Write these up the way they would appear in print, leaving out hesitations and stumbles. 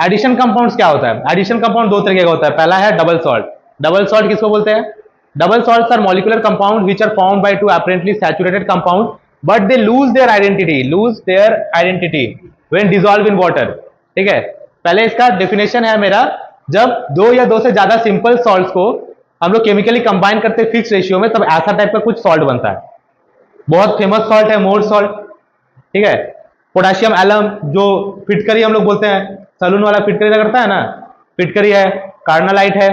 Addition compounds क्या होता है? एडिशन कंपाउंड दो तरीके का होता है। पहला है डबल सॉल्ट। डबल सॉल्ट किसको बोलते हैं? Double salts are molecular compound which are formed by two apparently saturated compound but they lose their identity when dissolve in water. ठीक है, पहले इसका डेफिनेशन है मेरा, जब दो या दो से ज्यादा सिंपल सॉल्ट्स को हम लोग केमिकली कंबाइन करते हैं फिक्स रेशियो में, तब ऐसा टाइप का कुछ सॉल्ट बनता है। बहुत फेमस सॉल्ट है मोर सॉल्ट। ठीक है, पोटेशियम एलम जो फिटकरी हम लोग बोलते हैं, सलून वाला फिटकरी लगता है ना, फिटकरी है, कार्नालाइट है,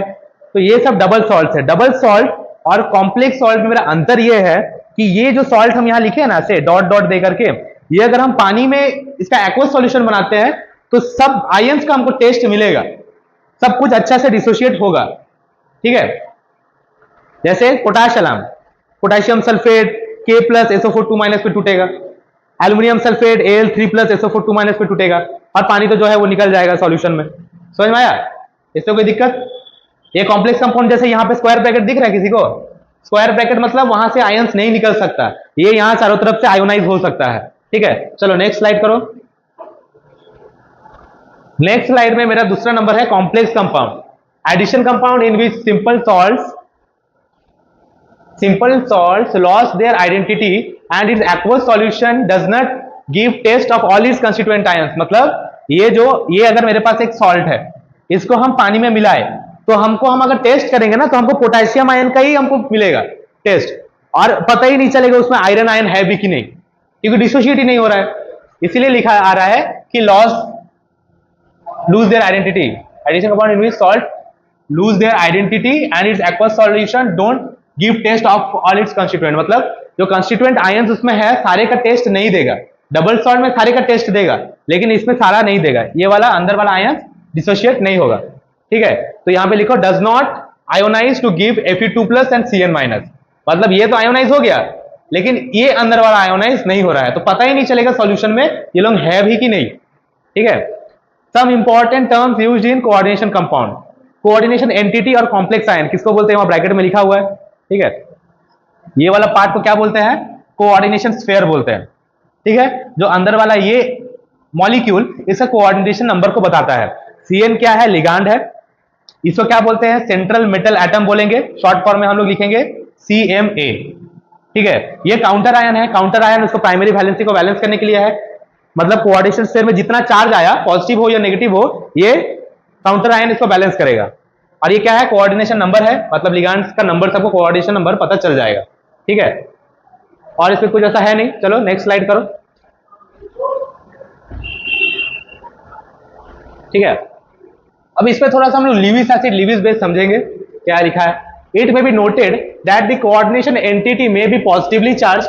तो ये सब डबल सॉल्ट है। डबल सॉल्ट और कॉम्प्लेक्स सॉल्ट में मेरा अंतर ये है कि ये जो सॉल्ट हम यहां लिखे हैं ना से डॉट डॉट दे करके, ये अगर हम पानी में इसका एक्वस सॉल्यूशन बनाते हैं तो सब आयंस का हमको टेस्ट मिलेगा, सब कुछ अच्छा से डिसोशिएट होगा। ठीक है, जैसे potassium, potassium sulphate K plus SO4 2- पे टूटेगा, aluminium sulphate Al3 plus SO4 2- पे टूटेगा, और पानी तो जो है वो निकल जाएगा सॉल्यूशन में। समझ में आया? इससे कोई दिक्कत? ये कॉम्प्लेक्स कंपाउंड जैसे यहाँ पे स्क्वायर ब्रैकेट दिख रहा है किसी को? स्क्वायर ब्रैकेट मतलब वहां से आयंस नहीं निकल सकता, ये यहां चारों तरफ से आयोनाइज हो सकता है। ठीक है, चलो नेक्स्ट स्लाइड करो। नेक्स्ट स्लाइड में मेरा दूसरा नंबर है complex compound. Addition compound in which simple salts lost their identity and its aqueous solution does not give taste of all its constituent ions। मतलब ये अगर मेरे पास एक सॉल्ट है, इसको हम पानी में मिलाए तो हम अगर टेस्ट करेंगे ना, तो हमको पोटेशियम आयन का ही हमको मिलेगा टेस्ट, और पता ही नहीं चलेगा उसमें आयरन आयन है भी कि नहीं, क्योंकि डिसोशिएट ही नहीं हो रहा है। इसीलिए लिखा आ रहा है कि lose their identity, addition compound in which salt lose their identity and its aqueous solution don't give taste of all its constituent। मतलब जो constituent ions उसमें है सारे का टेस्ट नहीं देगा। डबल सॉल्ट में सारे का टेस्ट देगा, लेकिन इसमें सारा नहीं देगा, ये वाला अंदर वाला आयंस डिसोशिएट नहीं होगा। ठीक है, तो यहां पे लिखो does not ionize to give Fe2+ and Cn-। मतलब ये तो आयोनाइज हो गया, लेकिन ये अंदर वाला आयोनाइज नहीं हो रहा है, तो पता ही नहीं चलेगा सॉल्यूशन में ये लोग है भी कि नहीं। ठीक है, some important terms used in coordination compound. Coordination entity और कॉम्प्लेक्स आयन किसको बोलते हैं? वहां ब्रैकेट में लिखा हुआ है। ठीक है, ये वाला पार्ट को क्या बोलते हैं? कोऑर्डिनेशन स्फीयर बोलते हैं। ठीक है, जो अंदर वाला ये मॉलिक्यूल इसका कोऑर्डिनेशन नंबर को बताता है। Cn क्या है? लिगांड है, इसको क्या बोलते हैं? सेंट्रल मेटल एटम बोलेंगे, शॉर्ट फॉर्म में हम लोग लिखेंगे CMA। ठीक है, ये काउंटर आयन है, काउंटर आयन उसको प्राइमरी वैलेंसी को बैलेंस करने के लिए है। मतलब कोऑर्डिनेशन स्फीयर में जितना चार्ज आया, पॉजिटिव हो या नेगेटिव हो, ये काउंटर आयन इसको बैलेंस करेगा। और ये क्या है? कोऑर्डिनेशन नंबर है, मतलब लिगांड्स का नंबर सबको कोऑर्डिनेशन नंबर पता चल जाएगा। ठीक है, और इसमें कुछ ऐसा है नहीं। चलो नेक्स्ट स्लाइड करो। ठीक है, अब इसमें थोड़ा सा हम लोग लीविस एसिड, लीविस बेस समझेंगे। क्या लिखा है? It may be noted that the coordination entity may be positively charged,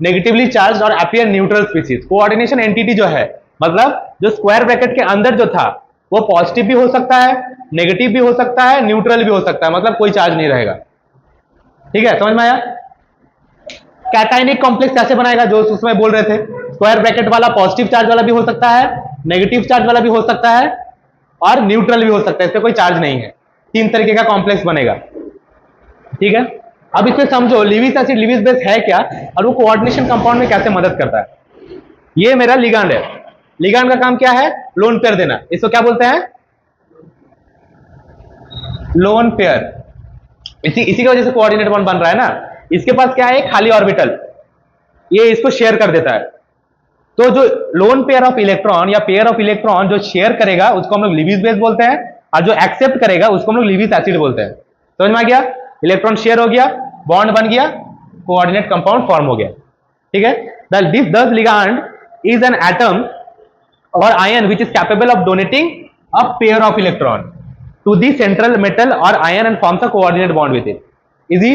negatively charged और appear neutral species. Coordination entity जो है, मतलब जो स्क्वायर ब्रैकेट के अंदर जो था, वो पॉजिटिव भी हो सकता है, नेगेटिव भी हो सकता है, न्यूट्रल भी हो सकता है, मतलब कोई चार्ज नहीं रहेगा। ठीक है, समझ में आया? कैटायनिक कॉम्प्लेक्स कैसे बनाएगा, जो उसमें बोल रहे थे, स्क्वायर ब्रैकेट वाला पॉजिटिव चार्ज वाला भी हो सकता है, नेगेटिव चार्ज वाला भी हो सकता है, और न्यूट्रल भी हो सकता है, इसमें कोई चार्ज नहीं है। तीन तरीके का कॉम्प्लेक्स बनेगा। ठीक है, अब इसमें समझो लीविस एसिड, लीविस बेस है क्या, और वो कोऑर्डिनेशन कंपाउंड में कैसे मदद करता है। ये मेरा लिगांड है, लिगांड का काम क्या है? लोन पेयर देना। इसको क्या बोलते हैं? Lone pair. इसी की वजह से कोऑर्डिनेट बॉन्ड बन रहा है ना। इसके पास क्या है? खाली ऑर्बिटल, ये इसको शेयर कर देता है। तो जो लोन पेयर ऑफ इलेक्ट्रॉन या पेयर ऑफ इलेक्ट्रॉन जो शेयर करेगा उसको हम लोग लीविस बेस बोलते हैं, और जो एक्सेप्ट करेगा उसको हम लोग लीविस एसिड बोलते हैं। समझ में आ गया? इलेक्ट्रॉन शेयर हो गया, बॉन्ड बन गया, कोऑर्डिनेट कंपाउंड फॉर्म हो गया। ठीक है, this ligand is an atom or ion which is capable of donating a pair of electron to the central metal or ion and forms a coordinate bond with it। Easy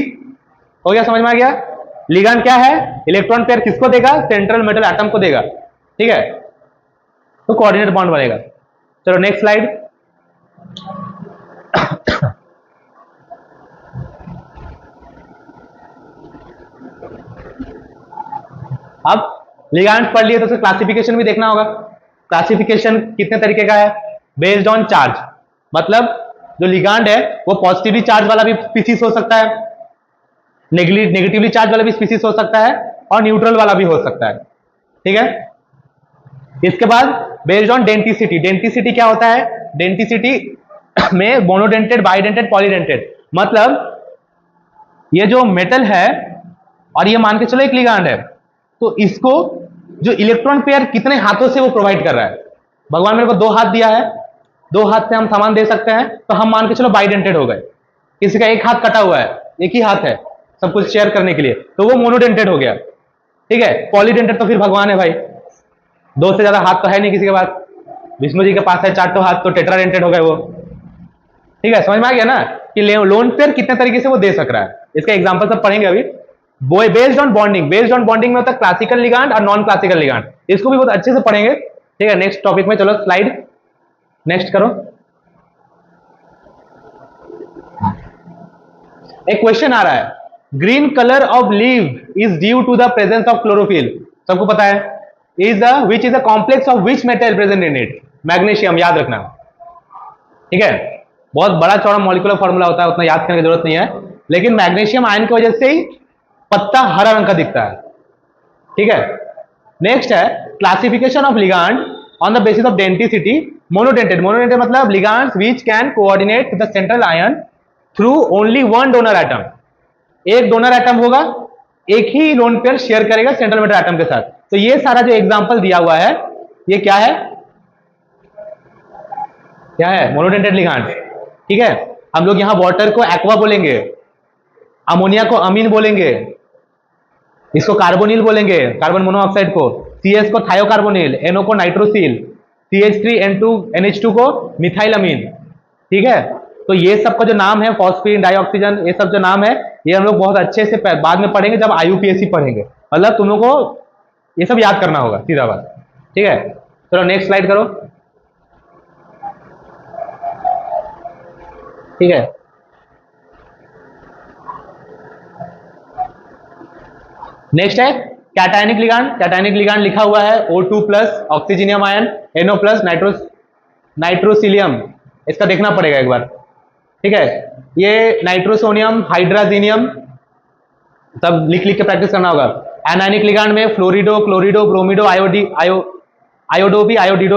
हो गया? समझ में आ गया? Ligand क्या है? Electron pair किसको देगा? Central metal atom को देगा। ठीक है, तो कोऑर्डिनेट बॉन्ड बनेगा। चलो नेक्स्ट स्लाइड। अब लिगांड पढ़ लिए तो उसका क्लासिफिकेशन भी देखना होगा। क्लासिफिकेशन कितने तरीके का है? बेस्ड ऑन चार्ज, मतलब जो लिगांड है वो पॉजिटिवली चार्ज वाला भी स्पीसीज हो सकता है, नेगेटिवली चार्ज वाला भी स्पीसीज हो सकता है, और न्यूट्रल वाला भी हो सकता है। ठीक है, इसके बाद बेस्ड ऑन डेंसिटी। डेंसिटी क्या होता है? डेंटिसिटी में मोनोडेंटेड, बाइडेंटेड, पॉलीडेंटेड। मतलब ये जो मेटल है और ये मान के चलो एक लिगांड है, तो इसको जो इलेक्ट्रॉन पेयर कितने हाथों से वो प्रोवाइड कर रहा है। भगवान मेरे को 2 हाथ दिया है, 2 हाथ से हम सामान दे सकते हैं, तो हम मान के चलो बाइडेंटेड हो गए। किसी का एक हाथ कटा हुआ है, एक ही हाथ है सब कुछ शेयर करने के लिए, तो वो मोनोडेंटेड हो गया। ठीक है, पॉलीडेंटेड तो फिर भगवान है भाई, 2 से ज्यादा हाथ तो है नहीं किसी के पास। विष्णु जी के पास है 4 हाथ, तो टेट्राडेंटेड हो गए वो। ठीक है, समझ में आ गया ना कि लोन पेयर कितने तरीके से वो दे सक रहा है। इसका एग्जांपल सब पढ़ेंगे अभी। Based on bonding, based on bonding में होता है क्लासिकल लिगांड और नॉन क्लासिकल लिगांड, इसको भी बहुत अच्छे से पढ़ेंगे। ठीक है, नेक्स्ट टॉपिक में चलो, स्लाइड नेक्स्ट करो। एक क्वेश्चन आ रहा है, green colour of leave is due to the presence of chlorophyll. सबको पता है, is the which is the complex of which metal present in it. Magnesium, याद रखना। ठीक है, बहुत बड़ा चौड़ा मॉलिक्यूलर फॉर्मूला होता है, उतना याद करने की जरूरत नहीं है, लेकिन मैग्नीशियम आयन की वजह से ही पत्ता हरा रंग का दिखता है। ठीक है, नेक्स्ट है classification of ligand on the basis of denticity. Monodentate, monodentate मतलब ligands which can coordinate the central ion through only one donor atom. एक डोनर एटम होगा, एक ही लोन पेयर शेयर करेगा सेंट्रल मेटल एटम के साथ। तो ये सारा जो एग्जांपल दिया हुआ है, ये क्या है, क्या है, मोनोडेंटेड लिगांड। ठीक है, हम लोग यहां वाटर को एक्वा बोलेंगे, अमोनिया को अमीन बोलेंगे, इसको कार्बोनिल बोलेंगे, कार्बन मोनोऑक्साइड को, सीएस को थायोकार्बोनिल, एनओ को नाइट्रोसिल, CH3N2NH2 को मिथाइलअमीन। ठीक है, तो ये सब का जो नाम है, फॉस्फीन, डाइऑक्सीजन, ये सब जो नाम है, ये हम लोग बहुत अच्छे से बाद में पढ़ेंगे जब IUPAC पढ़ेंगे। मतलब तुम लोग को ये सब याद करना होगा, सीधा बात। ठीक है, चलो नेक्स्ट स्लाइड करो। ठीक है, नेक्स्ट है कैटायनिक लिगांड। कैटायनिक लिगांड लिखा हुआ है O2 plus oxygenium ion, NO plus nitrosylium, इसका देखना पड़ेगा एक बार। ठीक है, ये नाइट्रोसोनियम, हाइड्राजीनियम, सब लिख लिख के प्रैक्टिस करना होगा। एनायनिक लिगांड में फ्लोरिडो, क्लोरिडो, ब्रोमिडो, आयोडो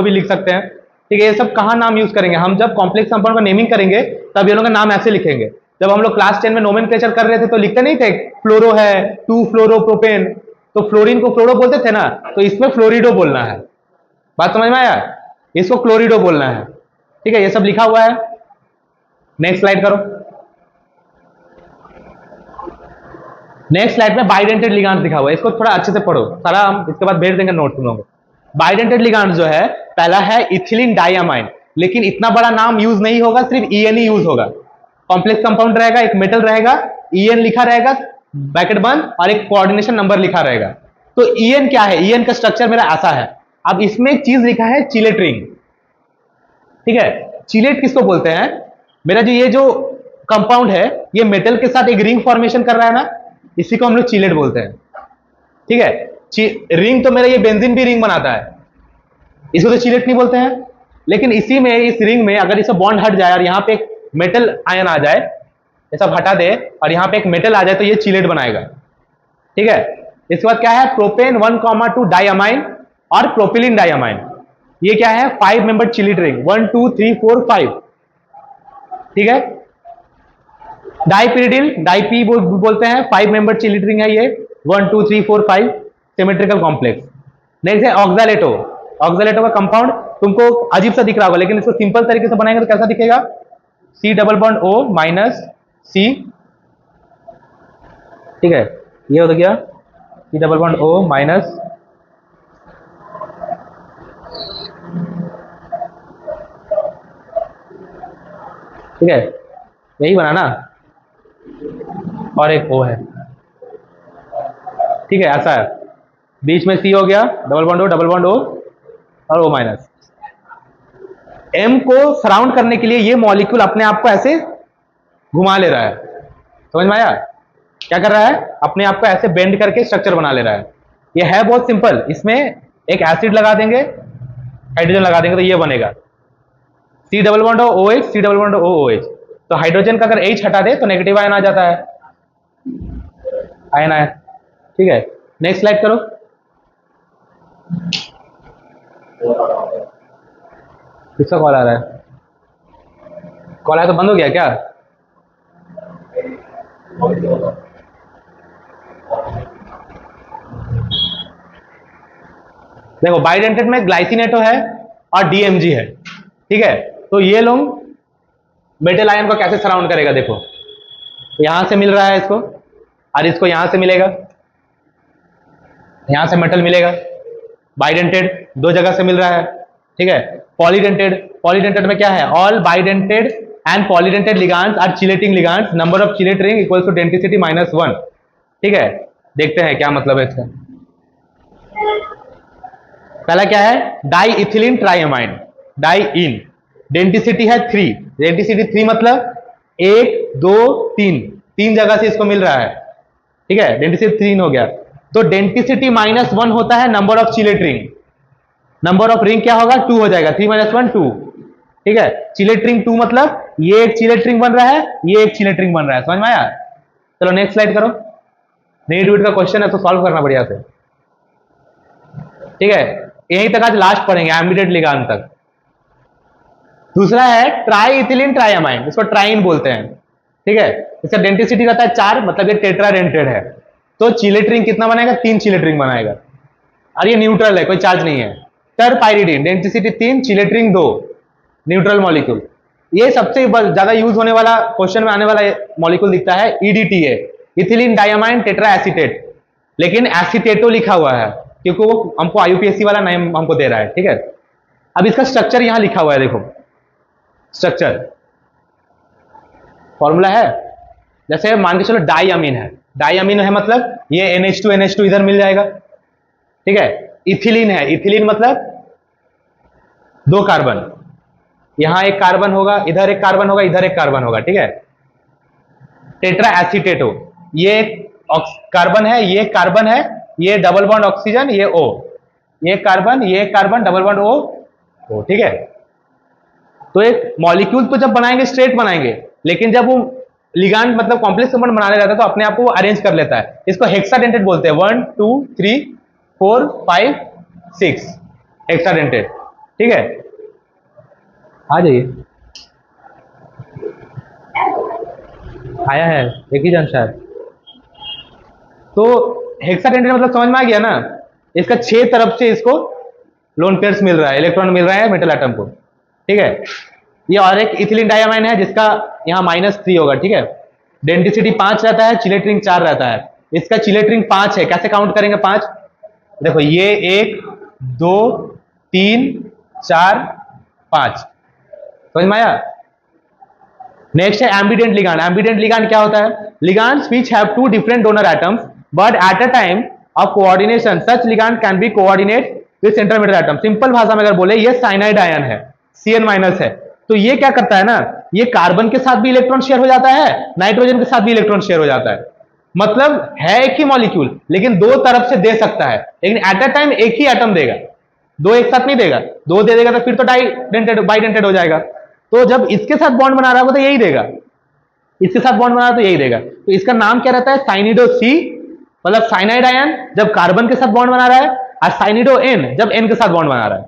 भी लिख सकते हैं। ठीक है, ये सब कहाँ नाम यूज करेंगे, हम जब कॉम्प्लेक्स कंपाउंड का नेमिंग करेंगे तब ये लोग का नाम ऐसे लिखेंगे। जब हम लोग क्लास 10 में नोमेनक्लेचर कर रहे थे तो लिखते नहीं थे फ्लोरो है, 2 फ्लोरो प्रोपेन, तो फ्लोरीन को फ्लोरो बोलते थे ना, तो इसमें फ्लोरिडो बोलना है। बात समझ में आया, इसको क्लोरिडो बोलना है। ठीक है, ये सब लिखा हुआ है। नेक्स्ट स्लाइड करो। नेक्स्ट स्लाइड में बाइडेंटेड लिगांड लिखा हुआ है, इसको थोड़ा अच्छे से पढ़ो सारा, हम इसके बाद भेज देंगे नोट तुम लोगों को। बाइडेंटेड लिगांड जो है, पहला है इथिलीन डाइअमाइन, लेकिन इतना बड़ा नाम यूज नहीं होगा, सिर्फ EN ही यूज होगा। कॉम्प्लेक्स कंपाउंड रहेगा, एक मेटल रहेगा, EN लिखा रहेगा ब्रैकेट बंद, और एक कोऑर्डिनेशन नंबर लिखा रहेगा। तो EN क्या है, EN का स्ट्रक्चर मेरा ऐसा है। अब इसमें एक चीज लिखा है चिलेट रिंग। ठीक है, चिलेट किसको बोलते हैं, मेरा जो ये जो कंपाउंड है, ये मेटल के साथ एक रिंग फॉर्मेशन कर रहा है ना, इसी को हम लोग चिलेट बोलते हैं। ठीक है, रिंग तो मेरा ये बेंजीन भी रिंग बनाता है, इसको तो चिलेट नहीं बोलते हैं। लेकिन इसी में, इस रिंग में अगर इससे बॉन्ड हट जाए और यहाँ पे एक मेटल आयन आ जाए, ये सब हटा दे और यहाँ पे एक मेटल आ जाए, तो ये चिलेट बनाएगा। ठीक है, इसके बाद क्या है, प्रोपेन 1,2 डाइअमाइन और प्रोपिलिन डाइअमाइन। ये क्या है, 5 मेंबर चिलेट रिंग, 1 2 3 4 5। ठीक है, डाइपिरिडिल, डाइपी बोलते हैं, 5 मेंबर चिलेट रिंग है ये, 1 2 3 4 5 सिमेट्रिकल कॉम्प्लेक्स। नेक्स्ट है ऑक्सालेटो। ऑक्सालेटो का कंपाउंड तुमको अजीब सा दिख रहा होगा, लेकिन इसको सिंपल तरीके से बनाएंगे तो कैसा दिखेगा, C double bond O minus C। ठीक है, ये हो गया C double bond O minus, ठीक है, यही बना ना, और एक O है। ठीक है, ऐसा है, बीच में C हो गया, डबल बॉन्ड O और O माइनस। M को सराउंड करने के लिए ये मॉलिक्यूल अपने आप को ऐसे घुमा ले रहा है। समझ में आया, क्या कर रहा है, अपने आप को ऐसे बेंड करके स्ट्रक्चर बना ले रहा है। ये है बहुत सिंपल, इसमें एक एसिड लगा देंगे, हाइड्रोजन लगा देंगे, तो ये बनेगा C double bond OH, C double bond OH। तो हाइड्रोजन का अगर H हटा दे तो नेगेटिव आयन आ जाता है, आयन आया। ठीक है, नेक्स्ट स्लाइड करो। किसका कॉल आ रहा है, कॉल आया तो बंद हो गया क्या? देखो बाइडेंटेट में ग्लाइसिनेटो है और डीएमजी है, ठीक है। तो ये लोग मेटल आयन को कैसे सराउंड करेगा, देखो यहां से मिल रहा है इसको और इसको यहां से मिलेगा, यहां से मेटल मिलेगा। बाइडेंटेड दो जगह से मिल रहा है, ठीक है। पॉलीडेंटेड, पॉलीडेंटेड में क्या है, all bidentate and polydentate ligands are chelating ligands, number of chelate ring equals to density -1, ठीक है। देखते हैं क्या मतलब है इसका। पहला क्या है, डाई इथिलीन ट्राइअमाइन, डाई इन, डेंसिटी है 3, डेंसिटी 3 मतलब 1 2 3, तीन जगह से इसको मिल रहा है, ठीक है। डेंसिटी 3 हो गया, तो डेंसिटी -1 होता है number of chelate ring, number of ring क्या होगा 2 हो जाएगा, 3 - 1 2, ठीक है। चिलेट रिंग 2 मतलब ये एक चिलेट रिंग बन रहा है, ये एक चिलेट रिंग बन रहा है, समझ में आया? चलो नेक्स्ट स्लाइड करो, नेगेटिविटी का क्वेश्चन है तो सॉल्व करना बढ़िया से, ठीक है। यहीं तक आज लास्ट पढ़ेंगे, एम्बिडेंट लिगांड तक। दूसरा है ट्राई इथिलीन ट्राइअमाइन, इसको ट्राइन बोलते हैं, ठीक है। इसका डेंसिटी रहता है 4, मतलब ये टेट्राडेंटेड है, तो चिलेट रिंग कितना बनाएगा, 3 चिलेट रिंग बनाएगा, और ये न्यूट्रल है, कोई चार्ज नहीं है। Terpyridine density 3, chelate ring 2, neutral molecule. ये सबसे ज्यादा यूज होने वाला, क्वेश्चन में आने वाला मॉलिक्यूल दिखता है EDTA, ethylene diamine tetra acetate, लेकिन एसीटेटो लिखा हुआ है क्योंकि वो हमको आईयूपीएससी वाला नाम हमको दे रहा है, ठीक है। अब इसका स्ट्रक्चर यहां लिखा हुआ है, देखो स्ट्रक्चर फॉर्मूला है, जैसे मान के चलो डाइअमीन है, डाइअमीन है मतलब ये NH2 इधर मिल जाएगा, ठीक है। इथिलीन है, इथिलीन मतलब 2 कार्बन, यहां एक कार्बन होगा, इधर एक कार्बन होगा, इधर एक कार्बन होगा, ठीक है। टेट्रा एसीटेटो, ये कार्बन है, ये कार्बन है, ये डबल बॉन्ड ऑक्सीजन, ये O, ये कार्बन डबल बॉन्ड O, ठीक है। तो एक मॉलिक्यूल तो जब बनाएंगे स्ट्रेट बनाएंगे, लेकिन जब वो लिगांड मतलब कॉम्प्लेक्स कंपाउंड बनाने रहता है तो अपने आप को वो अरेंज कर लेता है, इसको हेक्साडेंटेड बोलते हैं। 1 2 3 4 5 6 हेक्साडेंटेड, ठीक है। आ जाइए, आया है एक ही जन शायद। तो हेक्साडेंटेड मतलब समझ में आ गया ना, इसका 6 तरफ से इसको लोन पेयर्स मिल रहा है, इलेक्ट्रॉन मिल रहा है मेटल एटम को, ठीक है। ये और एक इथिलीन डायमाइन है जिसका यहाँ -3 होगा, ठीक है। डेंसिटी 5 रहता है, चिलेट रिंग 4 रहता है, इसका चिलेट रिंग 5 है। कैसे काउंट करेंगे 5, देखो ये 1 2 3 4 5, समझ में आया? नेक्स्ट है एम्बिडेंट लिगांड। एम्बिडेंट लिगांड क्या होता है, ligands which have 2 different donor atoms but at a time of coordination such ligand can be coordinate with central metal atom. Simple भाषा में अगर बोले, ये साइनाइड आयन है, Cn- है, तो ये क्या करता है ना, ये कार्बन के साथ भी इलेक्ट्रॉन शेयर हो जाता है, नाइट्रोजन के साथ भी इलेक्ट्रॉन शेयर हो जाता है, मतलब है एक ही मॉलिक्यूल लेकिन 2 तरफ से दे सकता है, लेकिन एट अ टाइम एक ही एटम देगा, 2 एक साथ नहीं देगा। 2 दे देगा तो फिर तो डाइडेंटेड बाइडेंटेड हो जाएगा। तो जब इसके साथ बॉन्ड बना रहा होगा तो यही देगा, इसके साथ बॉन्ड बना रहा तो यही देगा। तो इसका नाम क्या रहता है, साइनिडो C, मतलब साइनाइड आयन जब कार्बन के साथ बॉन्ड बना रहा है, और साइनिडो N जब N के साथ बॉन्ड बना रहा है,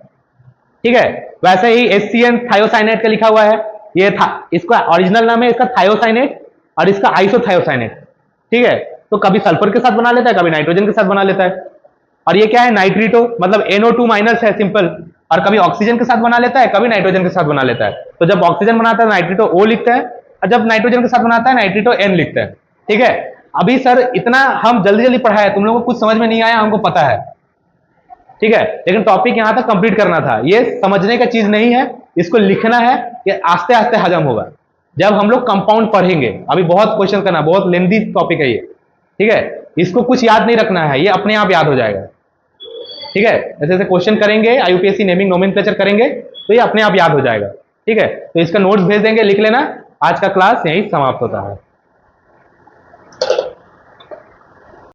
ठीक है। वैसे ही HCN थायोसाइनेट का लिखा हुआ है, ये था, इसका ओरिजिनल नाम है इसका थायोसाइनेट और इसका आइसोथायोसाइनेट, ठीक है। तो कभी सल्फर के साथ बना लेता है, कभी नाइट्रोजन के साथ बना लेता है। और ये क्या है, नाइट्रीटो, मतलब NO2- है सिंपल, और कभी ऑक्सीजन के साथ बना लेता है, कभी नाइट्रोजन के साथ बना लेता है। तो जब ऑक्सीजन बनाता है नाइट्रीटो O लिखता है, और जब नाइट्रोजन के साथ बनाता है नाइट्रीटो N लिखता है, ठीक है। अभी सर इतना हम जल्दी जल्दी पढ़ाया, तुम लोगों को कुछ समझ में नहीं आया, हमको पता है, ठीक है, लेकिन टॉपिक यहां तक कंप्लीट करना था। ये समझने का चीज नहीं है, इसको लिखना है, ये आस्ते आस्ते हजम होगा जब हम लोग कंपाउंड पढ़ेंगे। अभी बहुत क्वेश्चन करना, बहुत लेंथी टॉपिक है ये, ठीक है। इसको कुछ याद नहीं रखना है, ये अपने आप याद हो जाएगा, ठीक है। ऐसे ऐसे क्वेश्चन करेंगे, आईयूपीएससी नेमिंग नोमेनक्लेचर करेंगे तो ये अपने आप याद हो जाएगा, ठीक है। तो इसका नोट्स भेज देंगे, लिख लेना। आज का क्लास यहीं समाप्त होता है।